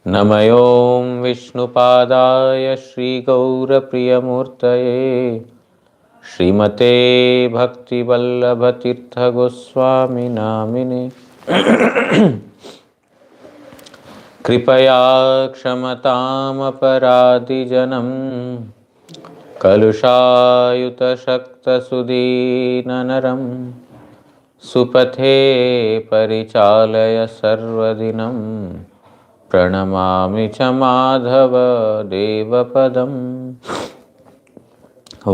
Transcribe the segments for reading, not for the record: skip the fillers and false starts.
नमयों विष्णुपादाय श्रीगौरप्रियमूर्तये श्रीमते भक्तिवल्लभतीर्थगोस्वामिनामिने कृपया क्षमतामपराधिजनं कलुषायुतशक्तसुदीननरं सुपथे परिचालय सर्वदिनं प्रणमामि च माधव देवपदम्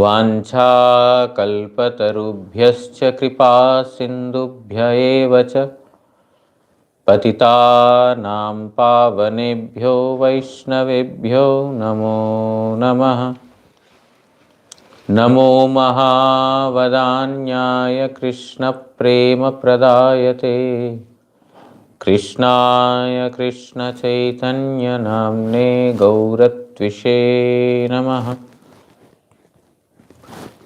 वाञ्छाकल्पतरुभ्यश्च कृपा सिन्धुभ्य एव च पतितानां पावनेभ्यो वैष्णवेभ्यो नमो नमः। नमो महावदान्याय कृष्णप्रेमप्रदायते कृष्णाय कृष्णचैतन्यनाम्ने गौरत्विषे नमः।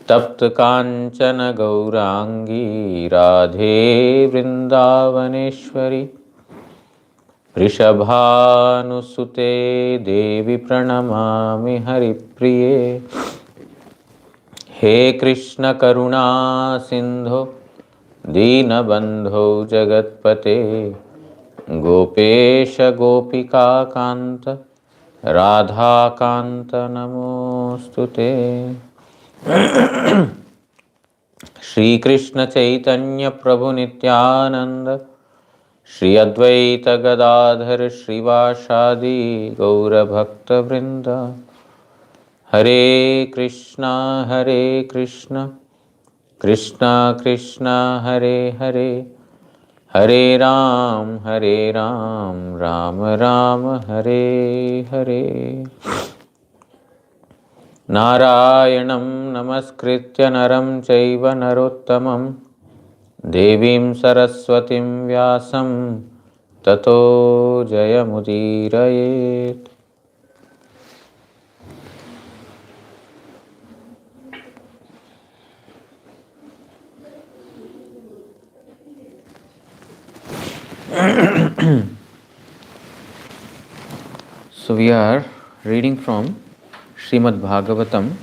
तप्तकाञ्चन गौराङ्गी राधे वृन्दावनेश्वरी वृषभानुसुते देवी प्रणमामि हरिप्रिये। हे कृष्ण करुणा सिन्धो दीनबन्धो जगत्पते गोपेश गोपिका कान्त राधाकान्त नमोऽस्तुते। श्री कृष्ण चैतन्य प्रभु नित्यानंद श्री अद्वैत गदाधर श्रीवासादि गौर भक्त वृंद। हरे कृष्णा कृष्णा कृष्णा हरे हरे हरे राम राम राम हरे हरे। नारायणं नमस्कृत्य नरं चैव नरोत्तमं देवीं सरस्वतीं व्यासं ततो जयमुदीरयेत्। So we are reading from Srimad Bhagavatam,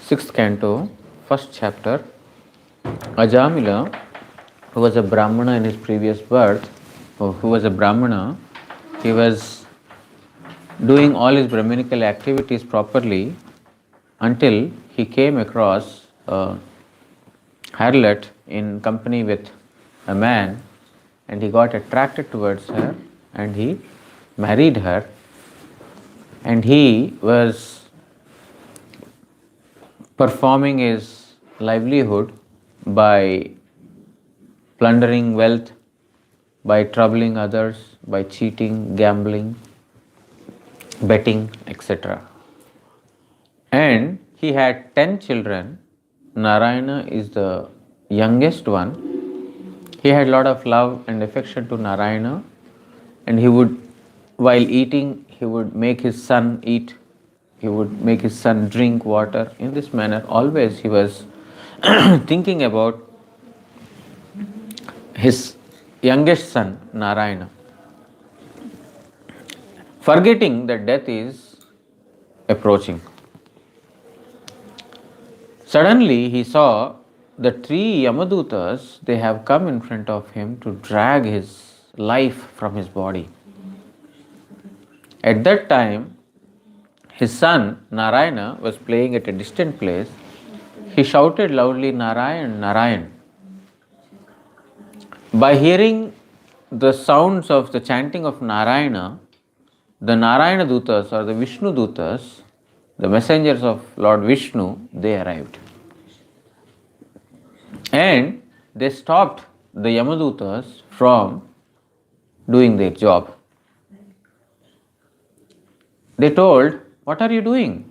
6th canto, 1st chapter. Ajamila, who was a Brahmana in his previous birth, he was doing all his Brahminical activities properly until he came across a harlot in company with a man, and he got attracted towards her and he married her, and he was performing his livelihood by plundering wealth, by troubling others, by cheating, gambling, betting, etc. And he had 10 children. Narayana is the youngest one. He had a lot of love and affection to Narayana, and he would, while eating, he would make his son eat, he would make his son drink water. In this manner, always he was thinking about his youngest son, Narayana, forgetting that death is approaching. Suddenly he saw the three Yamadutas, they have come in front of him to drag his life from his body. At that time, his son Narayana was playing at a distant place. He shouted loudly, Narayan, Narayan. By hearing the sounds of the chanting of Narayana, the Narayana Dutas or the Vishnu Dutas, the messengers of Lord Vishnu, they arrived. And they stopped the Yamadutas from doing their job. They told, what are you doing?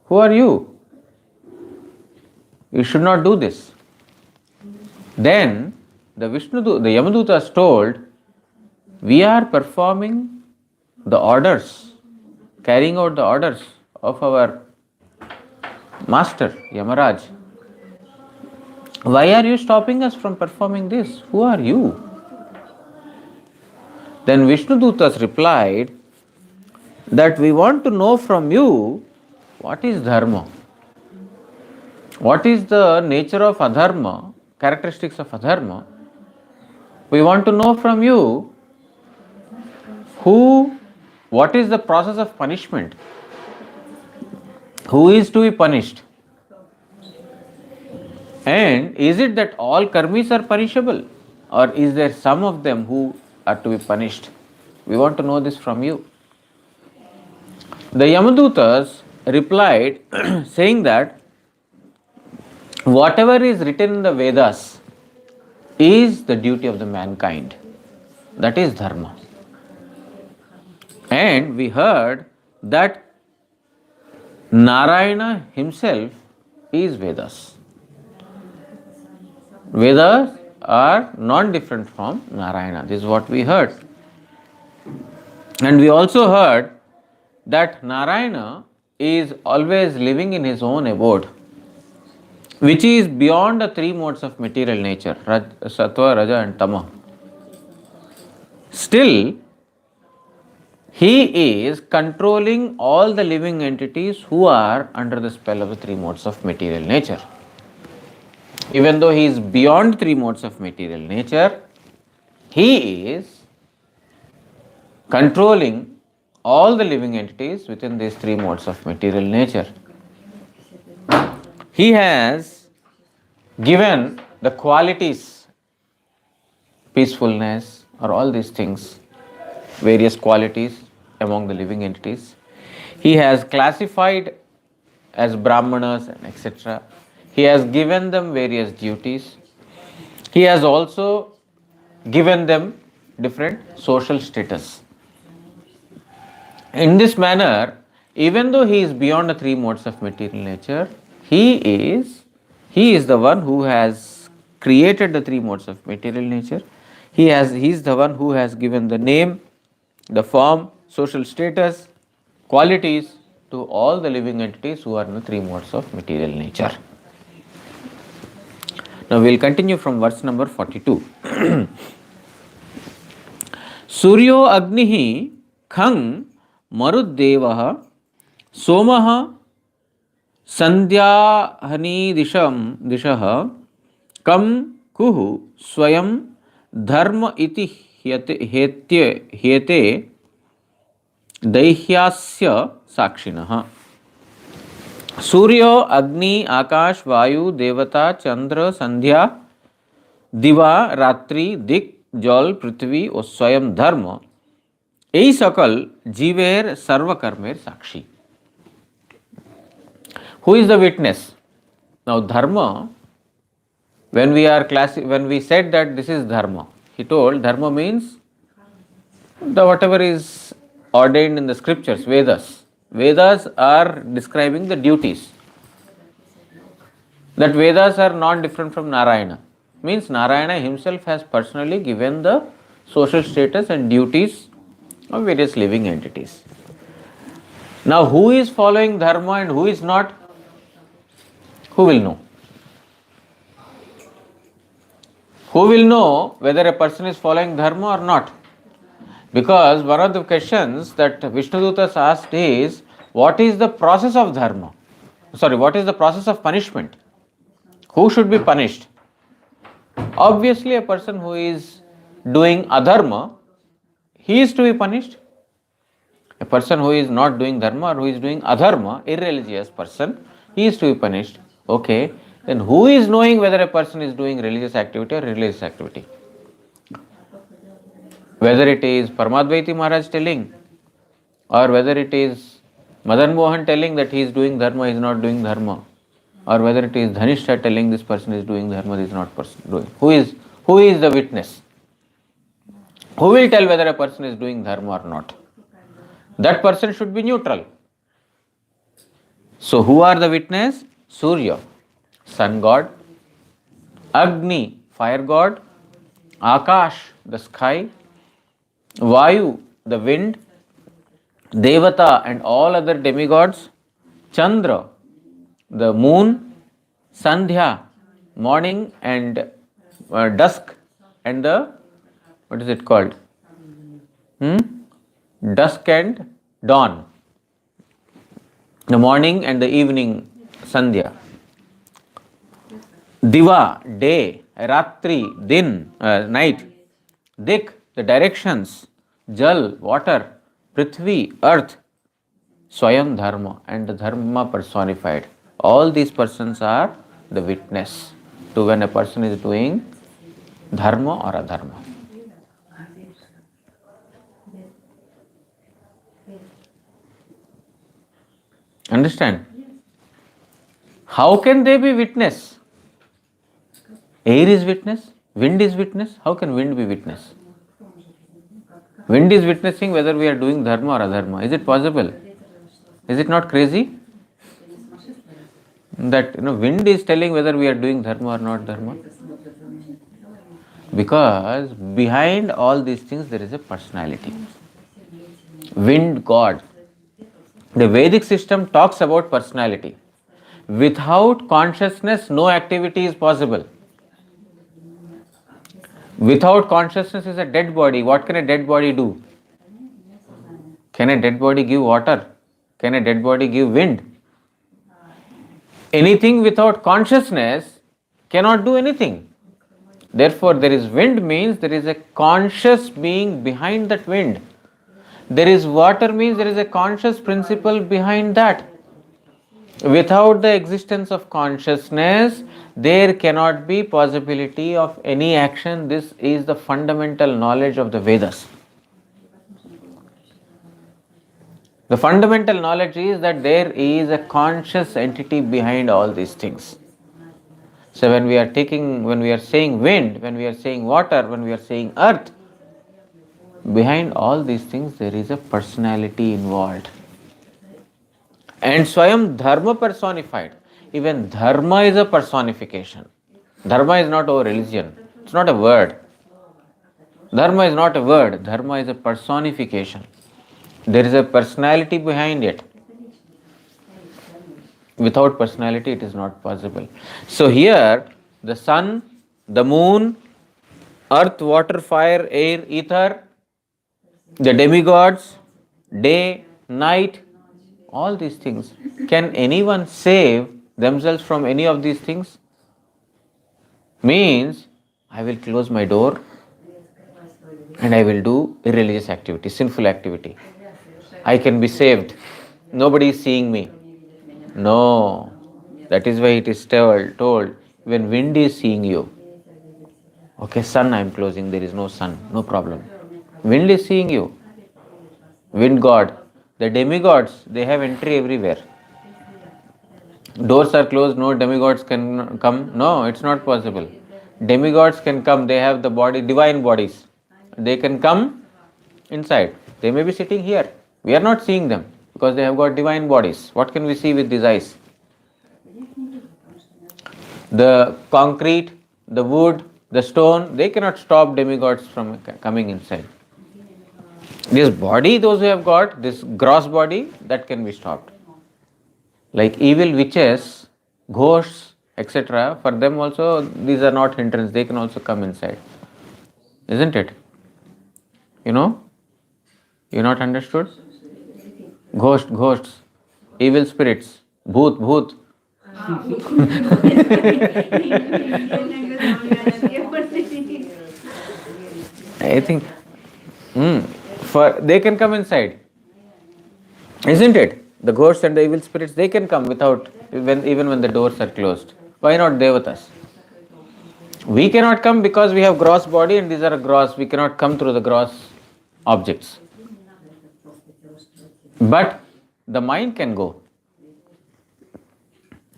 Who are you? You should not do this. Then the Yamadutas told, we are performing the orders, carrying out the orders of our master, Yamaraj. Why are you stopping us from performing this? Who are you? Then Vishnudutas replied that we want to know from you what is dharma. What is the nature of adharma, characteristics of adharma? We want to know from you what is the process of punishment? Who is to be punished? And is it that all karmis are punishable? Or is there some of them who are to be punished? We want to know this from you. The Yamadutas replied saying that whatever is written in the Vedas is the duty of the mankind. That is dharma. And we heard that Narayana himself is Vedas. Vedas are non-different from Narayana. This is what we heard. And we also heard that Narayana is always living in his own abode, which is beyond the three modes of material nature, Sattva, Raja and Tama. Still, he is controlling all the living entities who are under the spell of the three modes of material nature. Even though he is beyond three modes of material nature, he is controlling all the living entities within these three modes of material nature. He has given the qualities, peacefulness, or all these things, various qualities among the living entities. He has classified as Brahmanas and etc. He has given them various duties. He has also given them different social status. In this manner, even though he is beyond the three modes of material nature, he is the one who has created the three modes of material nature. He is the one who has given the name, the form, social status, qualities to all the living entities who are in the three modes of material nature. Now we will continue from verse number 42. Suryo Agnihi Khang Maruddevaha Somaha Sandhyahani Dishaha Kam Kuhu Swayam Dharma iti hyete Daihyasya Sakshinaha. सूर्यो अग्नि आकाश वायु देवता चंद्र संध्या दिवा रात्रि दिक जल पृथ्वी और स्वयं धर्म यही सकल जीवेर सर्वकर्मेर साक्षी. Who is the witness? Now dharma, when we said that this is dharma, he told dharma means the whatever is ordained in the scriptures, Vedas. Vedas are describing the duties. That Vedas are not different from Narayana. Means Narayana himself has personally given the social status and duties of various living entities. Now who is following dharma and who is not? Who will know? Who will know whether a person is following dharma or not? Because one of the questions that Vishnudutas asked is, what is the process of dharma? What is the process of punishment? Who should be punished? Obviously, a person who is doing adharma, he is to be punished. A person who is not doing dharma or who is doing adharma, irreligious person, he is to be punished. Okay, then who is knowing whether a person is doing religious activity or irreligious activity? Whether it is Paramadvaiti Maharaj telling, or whether it is Madan Mohan telling that he is doing dharma, he is not doing dharma, or whether it is Dhanishta telling this person is doing dharma, this is not person doing. Who is the witness? Who will tell whether a person is doing dharma or not? That person should be neutral. So who are the witness? Surya, sun god; Agni, fire god; Akash, the sky; Vayu, the wind; Devata and all other demigods; Chandra, the moon; Sandhya, morning and dusk, and the, what is it called? Hmm? Dusk and dawn. The morning and the evening, Sandhya. Diva, day, Ratri, din, night. Dik, the directions. Jal, water. Prithvi, earth. Swayam Dharma, and the Dharma personified. All these persons are the witness to when a person is doing Dharma or Adharma. Understand? How can they be witness? Air is witness, wind is witness. How can wind be witness? Wind is witnessing whether we are doing Dharma or Adharma. Is it possible? Is it not crazy? That wind is telling whether we are doing Dharma or not Dharma. Because behind all these things there is a personality. Wind, God. The Vedic system talks about personality. Without consciousness, no activity is possible. Without consciousness is a dead body. What can a dead body do? Can a dead body give water? Can a dead body give wind? Anything without consciousness cannot do anything. Therefore, there is wind means there is a conscious being behind that wind. There is water means there is a conscious principle behind that. Without the existence of consciousness, there cannot be possibility of any action. This is the fundamental knowledge of the Vedas. The fundamental knowledge is that there is a conscious entity behind all these things. So when we are saying wind, when we are saying water, when we are saying earth, behind all these things there is a personality involved. And Swayam Dharma personified. Even Dharma is a personification. Dharma is not our religion. It's not a word. Dharma is not a word. Dharma is a personification. There is a personality behind it. Without personality, it is not possible. So here, the sun, the moon, earth, water, fire, air, ether, the demigods, day, night, all these things. Can anyone save themselves from any of these things? Means, I will close my door and I will do irreligious activity, sinful activity. I can be saved. Nobody is seeing me. No. That is why it is told when wind is seeing you. Okay, sun I am closing, there is no sun, no problem. Wind is seeing you. Wind god. The demigods, they have entry everywhere. Doors are closed, no demigods can come. No, it's not possible. Demigods can come, they have the body, divine bodies. They can come inside. They may be sitting here. We are not seeing them because they have got divine bodies. What can we see with these eyes? The concrete, the wood, the stone, they cannot stop demigods from coming inside. This body, those who have got, this gross body, that can be stopped. Like evil witches, ghosts, etc., for them also, these are not hindrance, they can also come inside. Isn't it? You know? You not understood? Ghosts, evil spirits, bhoot. I think they can come inside. Isn't it? The ghosts and the evil spirits, they can come even when the doors are closed. Why not devatas? We cannot come because we have gross body and these are gross. We cannot come through the gross objects. But the mind can go.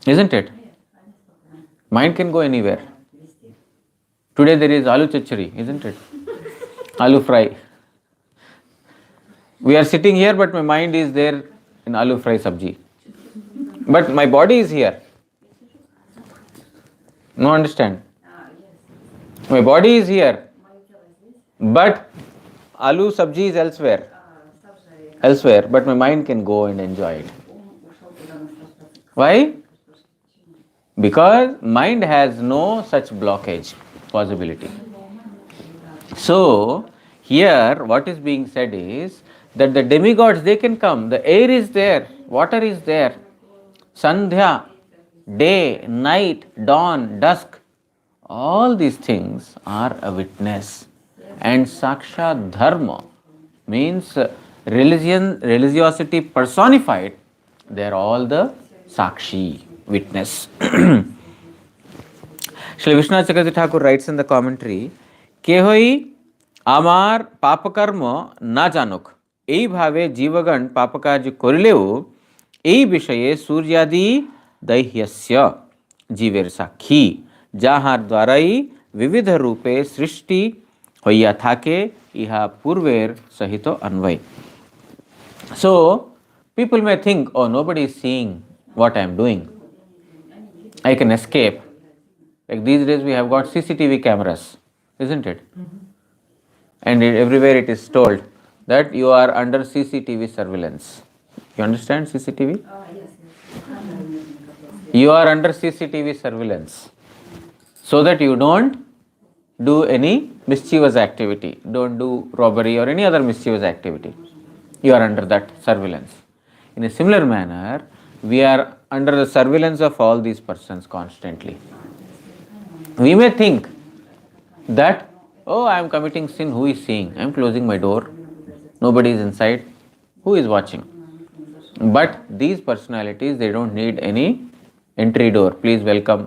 Isn't it? Mind can go anywhere. Today there is aloo chachari, isn't it? Aloo fry. We are sitting here but my mind is there in aloo fry sabji. But my body is here. No understand? My body is here. But aloo sabji is elsewhere, but my mind can go and enjoy it. Why? Because mind has no such blockage possibility. So, Here, what is being said is that the demigods, they can come. The air is there, water is there, Sandhya, day, night, dawn, dusk. All these things are a witness. And Saksha Dharma means religiosity personified. They are all the Sakshi, witness. Shri Vishwanath Chakravarti Thakur writes in the commentary, Kehoi আমার পাপকর্ম না জানুক, এইভাবে জীবগণ পাপকার্য করিলেও এই বিষয়ে সূর্যাদি দৈহ্যস্য জীবের সাক্ষী, যাহার দ্বারাই বিবিধ রূপে সৃষ্টি হইয়া থাকে, ইহা পূর্বের সহিত অন্বয়। So, people may think, oh, nobody is seeing what I am doing. I can escape. Like these days we have got CCTV cameras, isn't it? And everywhere it is told that you are under CCTV surveillance. You understand CCTV? Yes. You are under CCTV surveillance so that you don't do any mischievous activity, don't do robbery or any other mischievous activity. You are under that surveillance. In a similar manner, we are under the surveillance of all these persons constantly. We may think that, oh, I am committing sin, who is seeing? I am closing my door, nobody is inside, who is watching? But these personalities, they don't need any entry door, please welcome,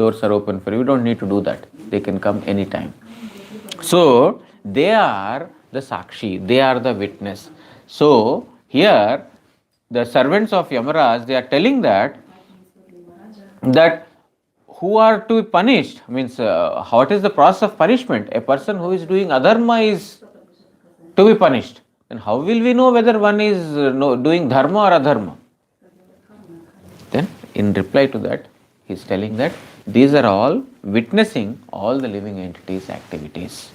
doors are open for you, you don't need to do that, they can come anytime. So, they are the Sakshi, they are the witness. So, here, the servants of Yamaraj, they are telling that who are to be punished, means what is the process of punishment? A person who is doing adharma is to be punished. Then how will we know whether one is doing dharma or adharma? Then in reply to that, he is telling that these are all witnessing all the living entities' activities.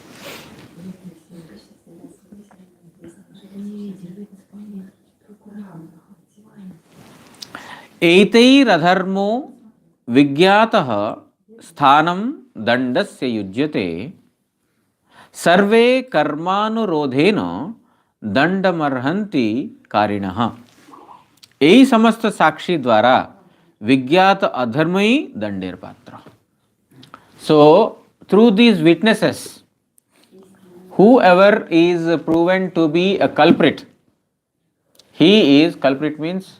एतैरधर्मो विज्ञातः स्थानं दंडस्य युज्यते, सर्वे कर्मानुरोधेन दंडमर्हन्ति कारिणः। यही समस्त साक्षी द्वारा विज्ञात अधर्म ही दंडेर पात्र. So through these witnesses, whoever is proven to be a culprit, he is, culprit means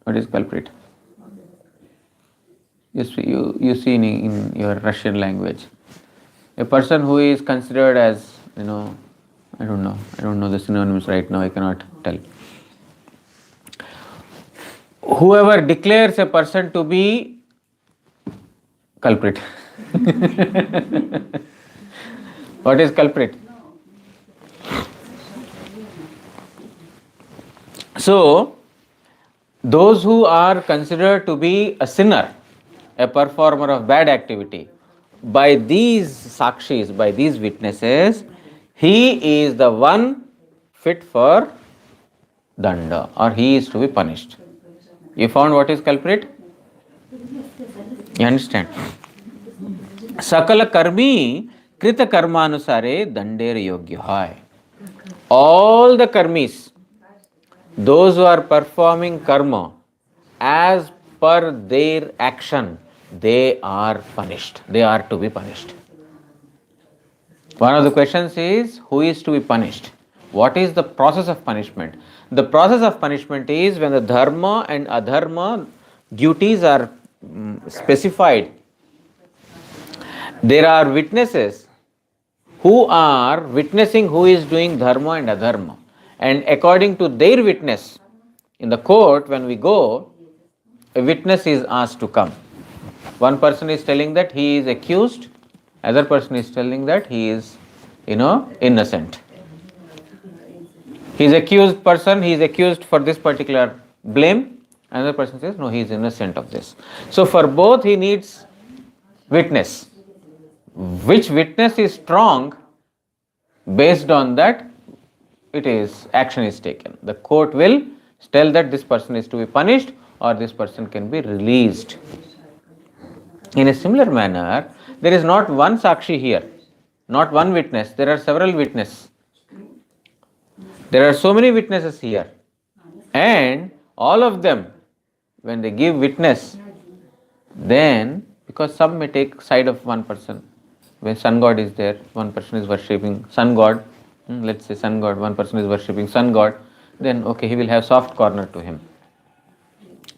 what is culprit? You see in your Russian language, a person who is considered as, I don't know the synonyms right now, I cannot tell. Whoever declares a person to be culprit. What is culprit? So, those who are considered to be a sinner, a performer of bad activity, by these sakshis, by these witnesses, he is the one fit for danda, or he is to be punished. You found what is culprit? You understand? Sakala karmi krita karmanusare dandeer yogya hai. All the karmis, those who are performing karma as per their action, they are punished. They are to be punished. One of the questions is, who is to be punished? What is the process of punishment? The process of punishment is when the dharma and adharma duties are specified. There are witnesses who are witnessing who is doing dharma and adharma. And according to their witness, in the court when we go, a witness is asked to come. One person is telling that he is accused, other person is telling that he is, innocent. He is accused person, he is accused for this particular blame, another person says, no, he is innocent of this. So for both he needs witness. Which witness is strong, based on that, action is taken. The court will tell that this person is to be punished or this person can be released. In a similar manner, There is not one Sakshi here, not one witness. There are several witnesses. There are so many witnesses here. And all of them, when they give witness, then, because some may take side of one person. When sun god is there, one person is worshipping sun god, let's say sun god, one person is worshipping sun god, then okay, he will have soft corner to him.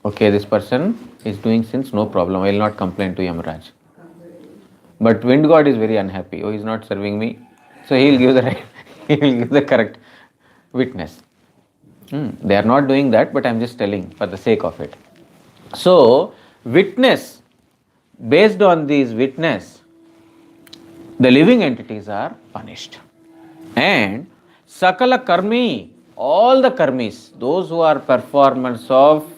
Okay, this person is doing sins, no problem, I will not complain to Yamaraj. But wind god is very unhappy, oh, he is not serving me, so he will give the right, he will give the correct witness. They are not doing that, but I am just telling for the sake of it. So, witness, based on these witness, the living entities are punished. And Sakala Karmi, all the karmis, those who are performers of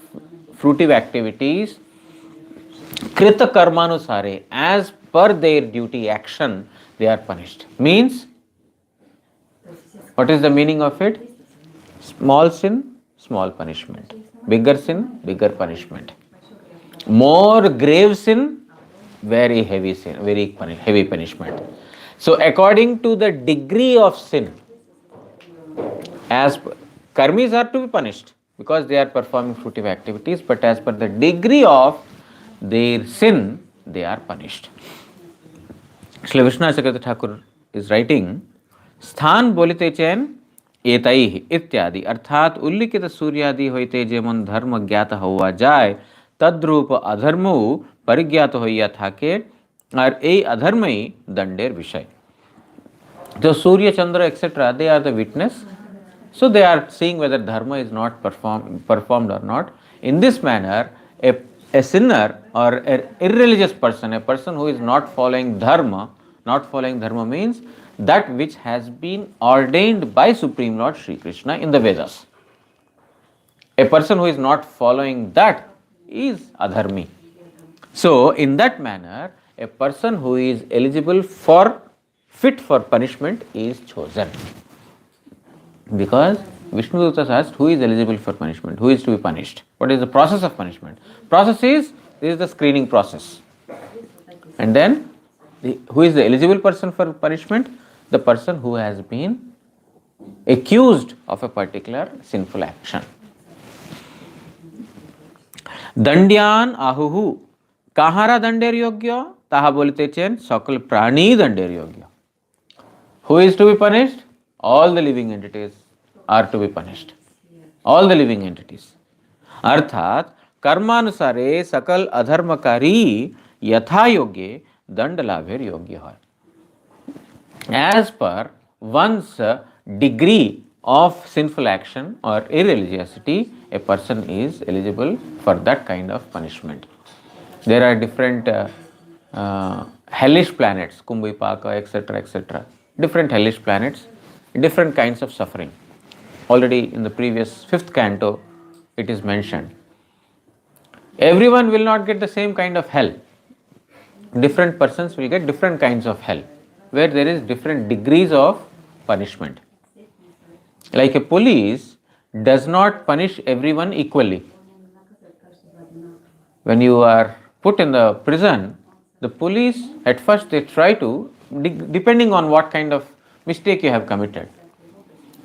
fruitive activities, Krita Karmanusare, as per their duty action, they are punished. Means, what is the meaning of it? Small sin, small punishment. Bigger sin, bigger punishment. More grave sin, very heavy sin, very heavy punishment. So, according to the degree of sin, as karmis are to be punished because they are performing fruitive activities, but as per the degree of their sin, they are punished. Shri Vishnu Chakravarti Thakur is writing, Sthan bolite chen एतैहि इत्यादि अर्थात उल्लिखित सूर्यादि होइते जेमन धर्म ज्ञात हवा जाए तद्रूप अधर्म परिज्ञात हइया थाके और ए अधर्म ही दंडेर विषय. So Surya, Chandra, etc., they are the witness. So they are seeing whether dharma is not performed or not. In this manner, a sinner or an irreligious person, a person who is not following dharma means that which has been ordained by Supreme Lord Sri Krishna in the Vedas. A person who is not following that is adharmi. So, in that manner, a person who is eligible for, fit for punishment is chosen. Because Vishnu Dutas asked, who is eligible for punishment? Who is to be punished? What is the process of punishment? Process is, this is the screening process. And then, who is the eligible person for punishment? The person who has been accused of a particular sinful action. Dandyan ahuhu. Kahara dandir yogya? Taha bolite chen sakal prani dandir yogya. Who is to be punished? All the living entities are to be punished. All the living entities. Arthat, karmanusare sakal adharmakari yatha yogye dandalabher yogya hai. As per one's degree of sinful action or irreligiosity, a person is eligible for that kind of punishment. There are different hellish planets, Kumbhipaka, etc., etc. Different hellish planets, different kinds of suffering. Already in the previous 5th canto, it is mentioned. Everyone will not get the same kind of hell. Different persons will get different kinds of hell, where there is different degrees of punishment. Like a police does not punish everyone equally. When you are put in the prison, the police at first they try to, depending on what kind of mistake you have committed,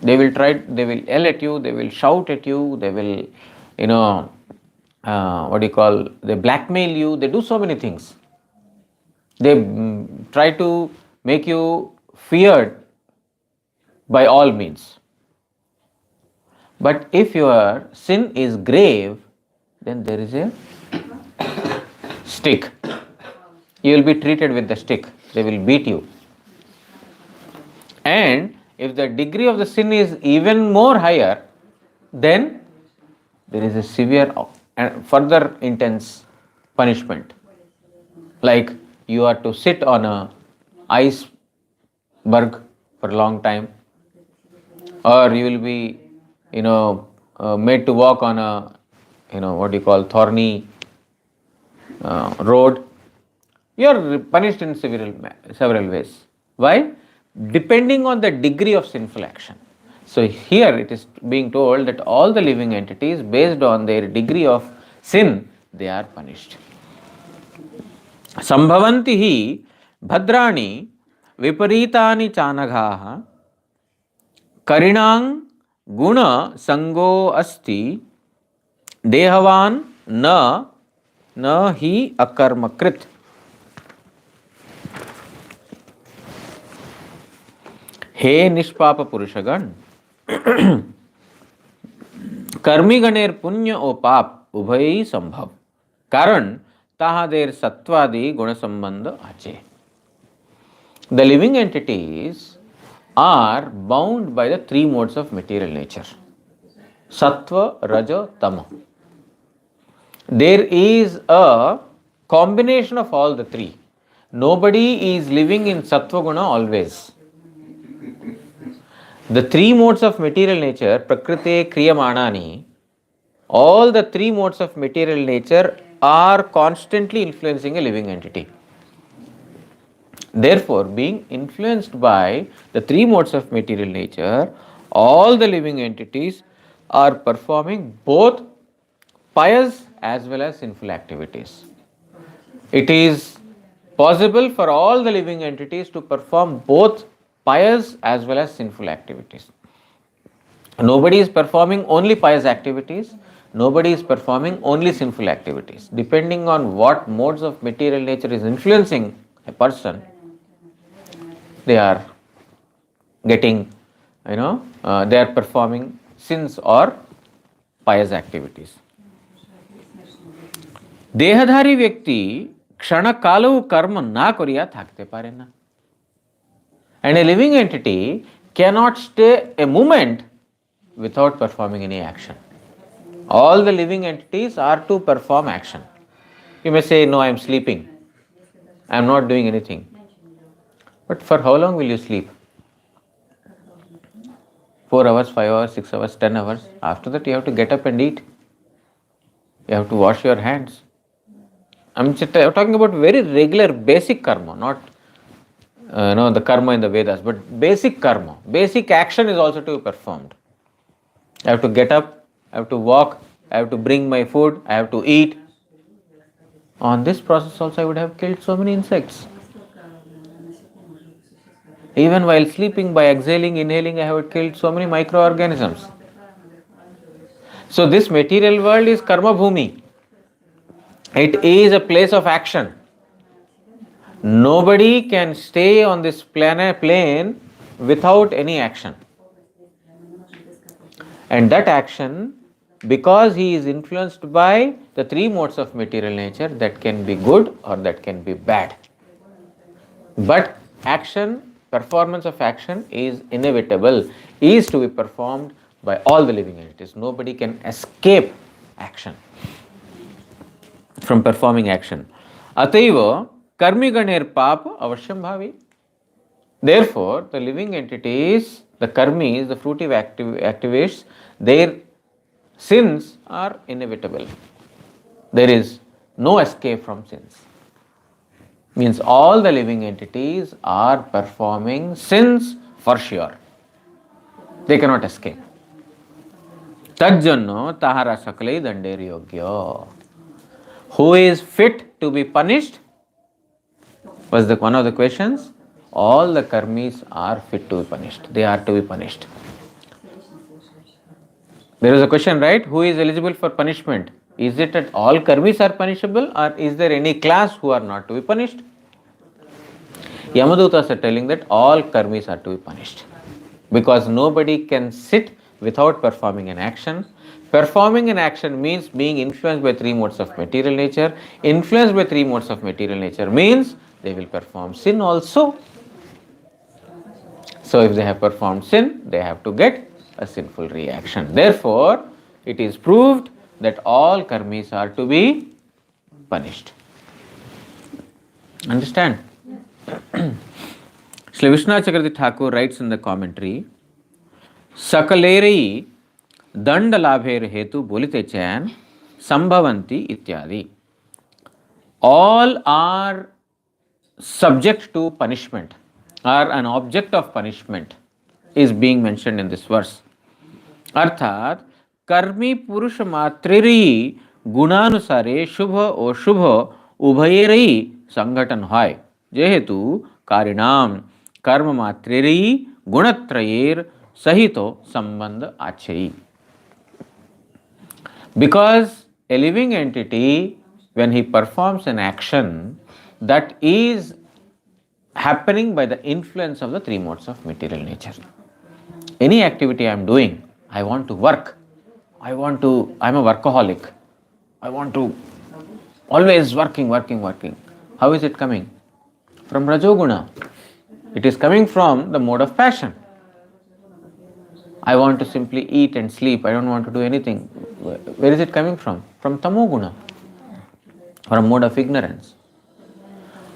they will yell at you, they will shout at you, they will, they blackmail you, they do so many things. They try to make you feared by all means. But if your sin is grave, then there is a stick. You will be treated with the stick. They will beat you. And if the degree of the sin is even more higher, then there is a severe and further intense punishment. Like you are to sit on a iceberg for a long time, or you will be, made to walk on a, thorny road. You are punished in several ways. Why? Depending on the degree of sinful action. So here it is being told that all the living entities, based on their degree of sin, they are punished. Sambhavanti hi भद्राणि विपरीतानि चानघाः करिणां गुण संगो अस्ति देहवान न न ही अकर्मकृत। हे निष्पाप पुरुषगण, कर्मी गणेर पुण्य ओ पाप उभय ही संभव, कारण ताहादेर सत्वादि गुण संबंध आचे। The living entities are bound by the three modes of material nature: sattva, raja, tama. There is a combination of all the three. Nobody is living in sattva guna always. The three modes of material nature, prakriti, kriyamanani, all the three modes of material nature are constantly influencing a living entity. Therefore, being influenced by the three modes of material nature, all the living entities are performing both pious as well as sinful activities. It is possible for all the living entities to perform both pious as well as sinful activities. Nobody is performing only pious activities, nobody is performing only sinful activities. Depending on what modes of material nature is influencing a person, they are getting, they are performing sins or pious activities. देहधारी व्यक्ति क्षण कालवु कर्म ना करिया थाकते पारे ना. And a living entity cannot stay a moment without performing any action. All the living entities are to perform action. You may say, no, I am sleeping, I am not doing anything. But for how long will you sleep? 4 hours, 5 hours, 6 hours, 10 hours. After that you have to get up and eat. You have to wash your hands. I am talking about very regular basic karma, not the karma in the Vedas, but basic karma. Basic action is also to be performed. I have to get up, I have to walk, I have to bring my food, I have to eat. On this process also I would have killed so many insects. Even while sleeping, by exhaling, inhaling, I have killed so many microorganisms. So this material world is karma bhumi. It is a place of action. Nobody can stay on this plane without any action. And that action, because he is influenced by the three modes of material nature, that can be good or that can be bad. But action, performance of action is inevitable, is to be performed by all the living entities. Nobody can escape action, from performing action. Ataiva karmi ganer papa avashyam bhavi. Therefore, the living entities, the karmis, the fruitive activists, their sins are inevitable. There is no escape from sins. Means all the living entities are performing sins for sure. They cannot escape. Tajjanno tahara sakalai dandir yogya. Who is fit to be punished? Was one of the questions. All the karmis are fit to be punished. They are to be punished. There is a question, right? Who is eligible for punishment? Is it that all karmis are punishable, or is there any class who are not to be punished? Yamadutas are telling that all karmis are to be punished, because nobody can sit without performing an action. Performing an action means being influenced by three modes of material nature. Influenced by three modes of material nature means they will perform sin also. So if they have performed sin, they have to get a sinful reaction. Therefore, it is proved that all karmis are to be punished. Understand? Shri Vishwanath Chakravarti Thakur writes in the commentary, Sakalerei दंड लाभेर हेतु बोलिते चैन संभवंती इत्यादि. All are subject to punishment, are an object of punishment, is being mentioned in this verse. अर्थात कर्मी पुरुष मात्रेरी गुणानुसारे शुभ और शुभ उभयेरई संगठन है. जेहेतु कारिणाम कर्म मात्रेरी गुणत्रयेर सहितो संबंध आच्छेयी. Because a living entity, when he performs an action, that is happening by the influence of the three modes of material nature. Any activity I am doing, I want to work, I'm a workaholic, I want to always working. How is it coming? From Rajoguna. It is coming from the mode of passion. I want to simply eat and sleep, I don't want to do anything. Where is it coming from? From Tamoguna, from mode of ignorance.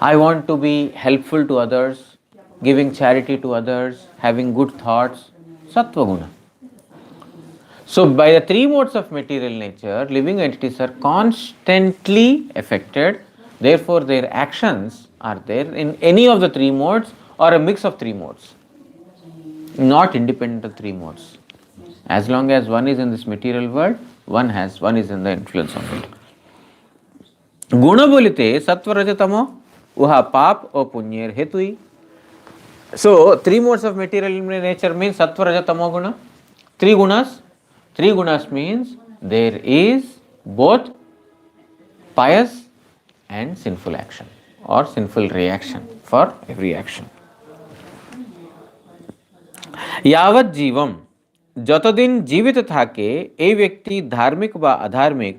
I want to be helpful to others, giving charity to others, having good thoughts, Sattva-guna. So by the three modes of material nature, living entities are constantly affected, therefore their actions are there in any of the three modes or a mix of three modes, not independent of three modes. As long as one is in this material world, one is in the influence of it. Guna bolite sattva rajatamo uha pap or punyer hetui. So three modes of material nature means sattva rajatamo guna. Three gunas. Three gunas means there is both pious and sinful action or sinful reaction for every action. यावत जीवम যতদিন জীবিত থাকে এই ব্যক্তি ধার্মিক বা আধার্মিক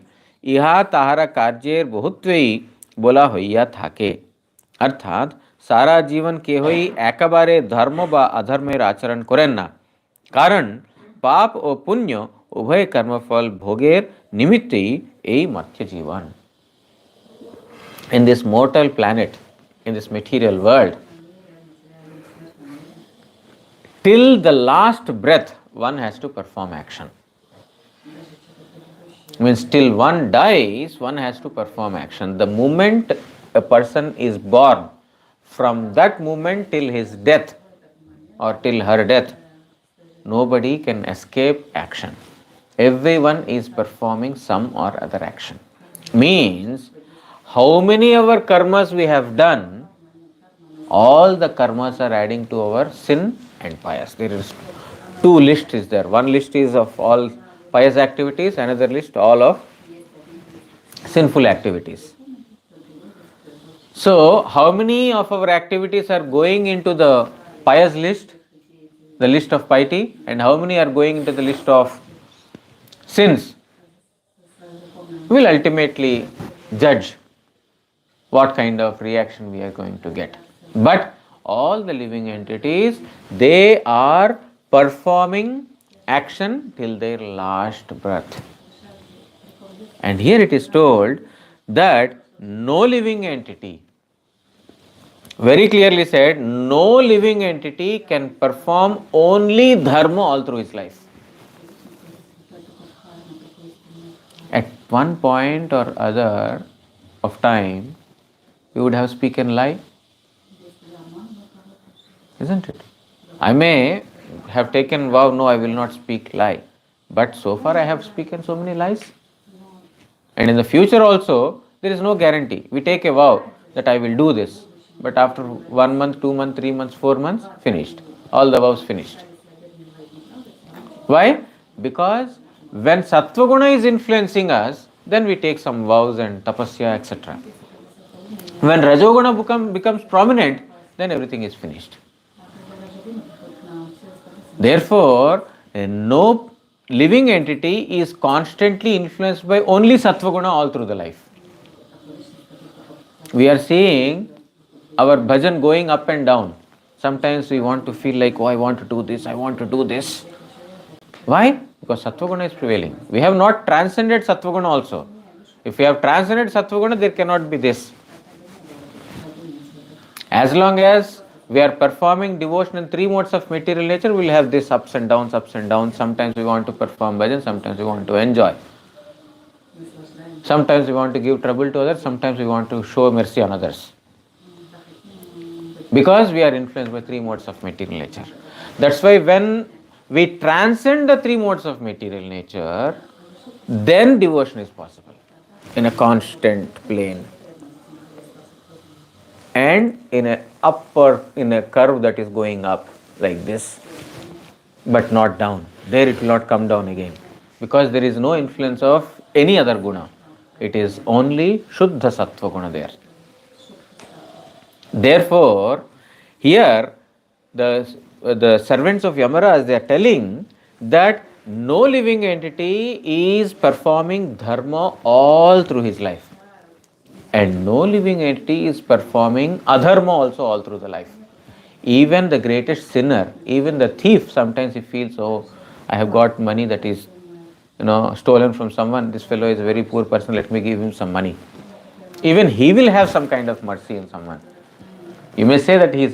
ইহা তাহারা কার্যের বহুত্বেই বলা হইয়া থাকে. অর্থাৎ সারা জীবন কেহই একেবারে ধর্ম বা অধর্মের আচরণ করেন না, কারণ পাপ ও পুণ্য উভয় কর্মফল ভোগের নিমিত্তেই এই মর্ত্য জীবন. In this mortal planet, in this material world, till the last breath, one has to perform action. Means till one dies, one has to perform action. The moment a person is born, from that moment till his death or till her death, nobody can escape action. Everyone is performing some or other action. Means, how many of our karmas we have done, all the karmas are adding to our sin and pious. There is two lists is there. One list is of all pious activities, another list all of sinful activities. So, how many of our activities are going into the pious list, the list of piety, and how many are going into the list of sins? We will ultimately judge what kind of reaction we are going to get. But all the living entities, they are performing action till their last breath. And here it is told that no living entity, very clearly said, no living entity can perform only dharma all through his life. At one point or other of time, you would have spoken lie, isn't it? I may have taken vow, no, I will not speak lie. But so far I have spoken so many lies. And in the future also, there is no guarantee. We take a vow that I will do this. But after 1 month, 2 months, 3 months, 4 months, finished. All the vows finished. Why? Because when Sattva Guna is influencing us, then we take some vows and tapasya, etc. When Rajoguna becomes prominent, then everything is finished. Therefore, no living entity is constantly influenced by only Sattva Guna all through the life. We are seeing our bhajan going up and down. Sometimes we want to feel like, oh, I want to do this, I want to do this. Why? Because Sattva Guna is prevailing. We have not transcended Sattva Guna also. If we have transcended Sattva Guna, there cannot be this. As long as we are performing devotion in three modes of material nature, we will have this ups and downs, ups and downs. Sometimes we want to perform bhajan, sometimes we want to enjoy. Sometimes we want to give trouble to others, sometimes we want to show mercy on others. Because we are influenced by three modes of material nature. That's why when we transcend the three modes of material nature, then devotion is possible in a constant plane. and in a curve that is going up like this, but not down. There it will not come down again, because there is no influence of any other guna. It is only Shuddha Sattva guna there. Therefore, here the servants of Yamaraj, they are telling that no living entity is performing dharma all through his life, and no living entity is performing adharma also all through the life. Even the greatest sinner, even the thief, sometimes he feels, oh, I have got money that is, stolen from someone. This fellow is a very poor person. Let me give him some money. Even he will have some kind of mercy in someone. You may say that he is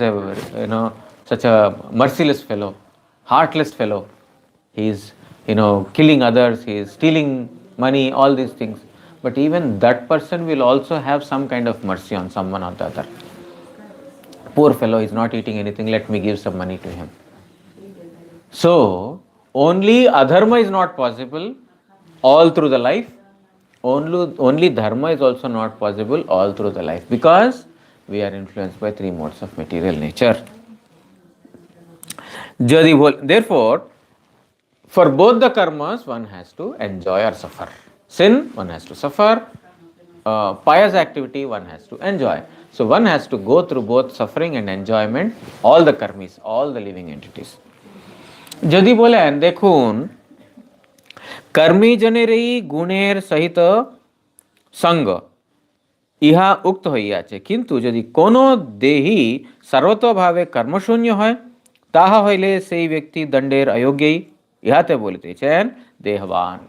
such a merciless fellow, heartless fellow. He is, killing others. He is stealing money. All these things. But even that person will also have some kind of mercy on someone or the other. Poor fellow is not eating anything, let me give some money to him. So, only adharma is not possible all through the life. Only dharma is also not possible all through the life, because we are influenced by three modes of material nature. Therefore, for both the karmas, one has to enjoy or suffer. Sin, one has to suffer. Pious activity, one has to enjoy. So one has to go through both suffering and enjoyment, all the karmis, all the living entities. যদি বলেন দেখুন কর্মী জনেরই গুণের সহিত সঙ্গ ইহা উক্ত হইয়াছে, কিন্তু যদি কোনো দেহি সর্বতভাবে কর্মশূন্য হয় তাহা হইলে সেই ব্যক্তি দণ্ডের অযোগ্যই, ইহাতে বলিতেছেন দেহবান।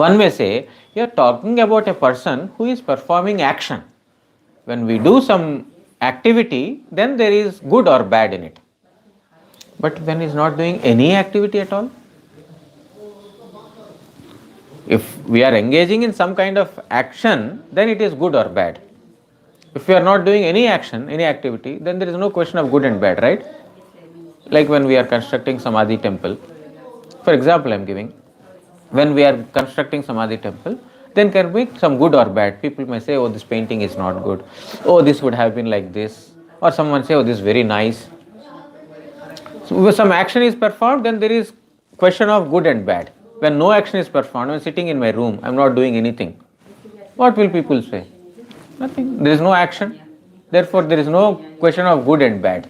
One may say, you are talking about a person who is performing action. When we do some activity, then there is good or bad in it. But when he is not doing any activity at all, if we are engaging in some kind of action, then it is good or bad. If we are not doing any action, any activity, then there is no question of good and bad, right? Like when we are constructing Samadhi temple, for example I am giving, when we are constructing Samadhi temple, then can be some good or bad. People may say, oh, this painting is not good. Oh, this would have been like this. Or someone say, oh, this is very nice. So when some action is performed, then there is question of good and bad. When no action is performed, I am sitting in my room, I am not doing anything. What will people say? Nothing. There is no action. Therefore, there is no question of good and bad.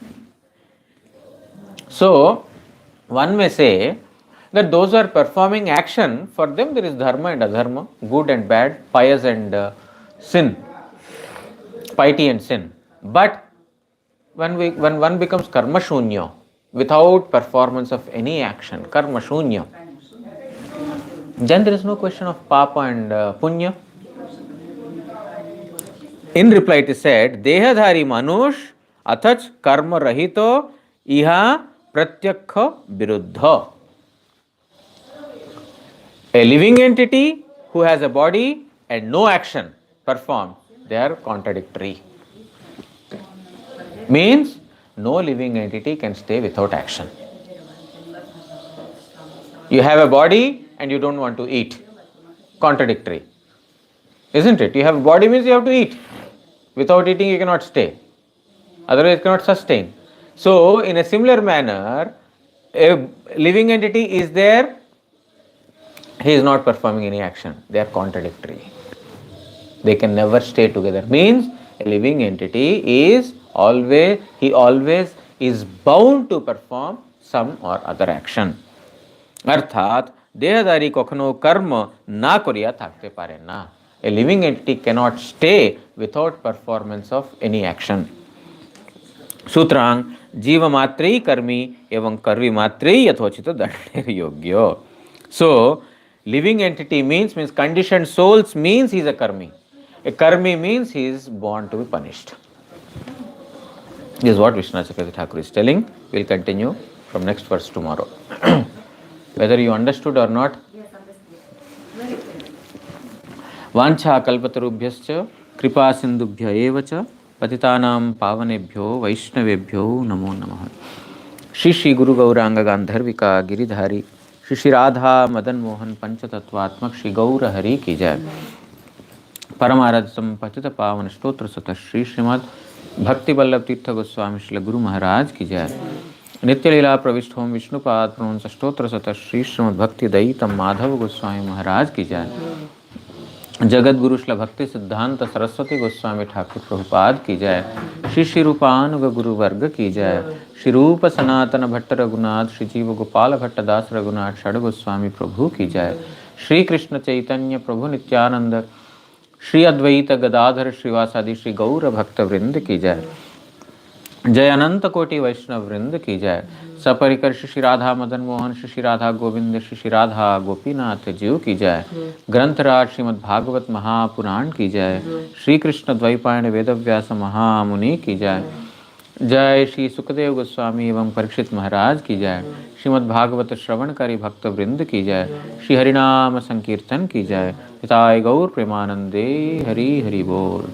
So, one may say that those who are performing action, for them there is dharma and adharma, good and bad, pious and sin, piety and sin. But when one becomes karma shunya, without performance of any action, karma shunya, then there is no question of papa and punya. In reply it is said, dehadhari manush athach karma rahito iha pratyakha viruddha. A living entity who has a body and no action performed, they are contradictory. Means no living entity can stay without action. You have a body and you don't want to eat. Contradictory. Isn't it? You have a body means you have to eat. Without eating you cannot stay. Otherwise you cannot sustain. So in a similar manner, a living entity is there, he is not performing any action. They are contradictory. They can never stay together. Means a living entity is always is bound to perform some or other action. Arthat, dehadari kokhano karma na koriya thakte pare na. A living entity cannot stay without performance of any action. Sutrang, jiva matri karmi evam karvi matri yathocita dandir yogyo. So, living entity means conditioned souls means he is a karmi. A karmi means he is born to be punished. This is what Vishwanath Chakravarti Thakur is telling. We will continue from next verse tomorrow. Whether you understood or not. Vancha kalpatarubhyascha kripa sindubhya evacha patitanam pavanebhyo vaishnavebhyo namo namaha. Shri Shri Guru Gauranga Gandharvika Giridhari Shri Shri Radha Madan Mohan Panchatattvatmak Shri Gaura Hari ki jai. परमारथ पतित पावन स्तोत्र सत श्री श्रीमद भक्ति वल्लभ तीर्थ गोस्वामी श्री गुरु महाराज की जय। नित्य लीला प्रविष्ट होम विष्णुपाद प्रवंश स्तोत्र सत श्री श्रीमद भक्ति दयितम माधव गोस्वामी महाराज की जय। जगत गुरु श्री भक्ति सिद्धांत सरस्वती गोस्वामी ठाकुर प्रभुपाद की जय। श्री श्री रूपानुग गुरु वर्ग की जय। श्री रूप सनातन भट्ट रघुनाथ श्री जीव गोपाल भट्ट दास रघुनाथ षड गोस्वामी प्रभु की जय। श्री कृष्ण चैतन्य प्रभु नित्यानंद श्री अद्वैत गदाधर श्रीवासादि श्री गौर भक्त वृंद की जय। जय अनंत कोटि वैष्णव वृंद की जय। सपरिकर श्री राधा मदन मोहन श्री राधा गोविंद श्री राधा गोपीनाथ जीव की जय। ग्रंथराज श्रीमद् भागवत महापुराण की जय। श्री कृष्ण द्वैपायन वेदव्यास महामुनि की जय। जय श्री सुखदेव गोस्वामी एवं परीक्षित महाराज की जय। श्रीमद् भागवत श्रवणकारी भक्त वृंद की जय। श्री हरिनाम संकीर्तन की जय। पिताय गौर प्रेमानंदे हरि हरि बोल।